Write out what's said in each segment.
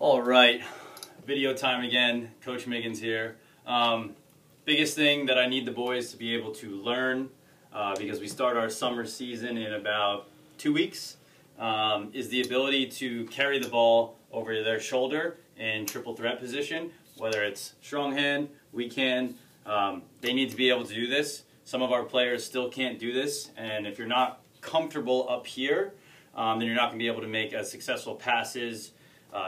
All right, video time again. Coach Miggins here. Biggest thing that I need the boys to be able to learn, because we start our summer season in about 2 weeks, is the ability to carry the ball over their shoulder in triple threat position, whether it's strong hand, weak hand. They need to be able to do this. Some of our players still can't do this, and if you're not comfortable up here, then you're not going to be able to make as successful passes,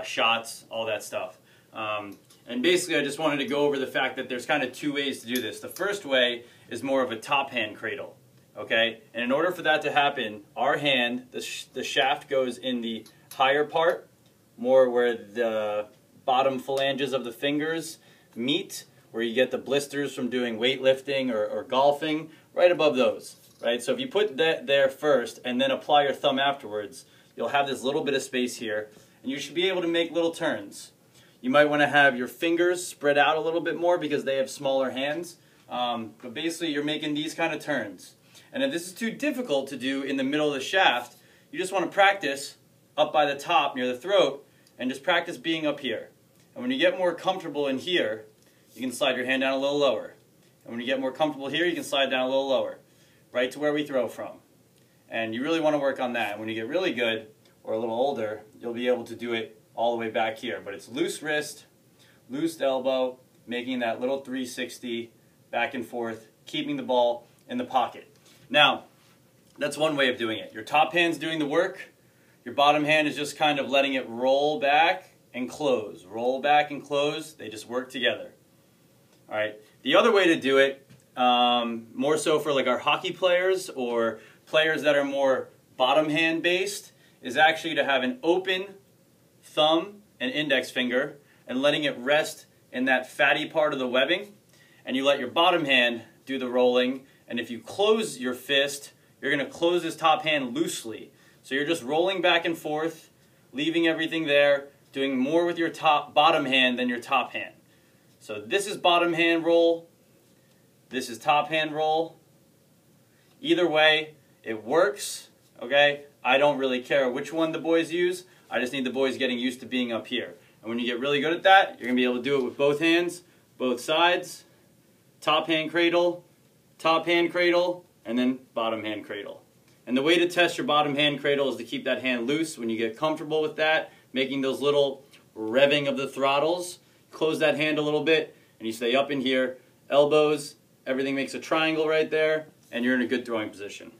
shots, all that stuff. And basically I just wanted to go over the fact that there's kind of two ways to do this. The first way is more of a top hand cradle, okay? And in order for that to happen, our hand, the shaft goes in the higher part, more where the bottom phalanges of the fingers meet, where you get the blisters from doing weightlifting or golfing, right above those, right? So if you put that there first and then apply your thumb afterwards, you'll have this little bit of space here, and you should be able to make little turns. You might want to have your fingers spread out a little bit more because they have smaller hands, but basically you're making these kind of turns. And if this is too difficult to do in the middle of the shaft, you just want to practice up by the top near the throat and just practice being up here. And when you get more comfortable in here, you can slide your hand down a little lower. And when you get more comfortable here, you can slide down a little lower, right to where we throw from. And you really want to work on that. And when you get really good, or a little older, you'll be able to do it all the way back here. But it's loose wrist, loose elbow, making that little 360 back and forth, keeping the ball in the pocket. Now, that's one way of doing it. Your top hand's doing the work. Your bottom hand is just kind of letting it roll back and close. Roll back and close. They just work together. All right. The other way to do it, more so for like our hockey players or players that are more bottom hand based, is actually to have an open thumb and index finger and letting it rest in that fatty part of the webbing, and you let your bottom hand do the rolling. And if you close your fist, you're going to close this top hand loosely. So you're just rolling back and forth, leaving everything there, doing more with your bottom hand than your top hand. So this is bottom hand roll, this is top hand roll. Either way, it works, okay? I don't really care which one the boys use. I just need the boys getting used to being up here. And when you get really good at that, you're going to be able to do it with both hands, both sides, top hand cradle, and then bottom hand cradle. And the way to test your bottom hand cradle is to keep that hand loose. When you get comfortable with that, making those little revving of the throttles, close that hand a little bit, and you stay up in here, elbows, everything makes a triangle right there, and you're in a good throwing position.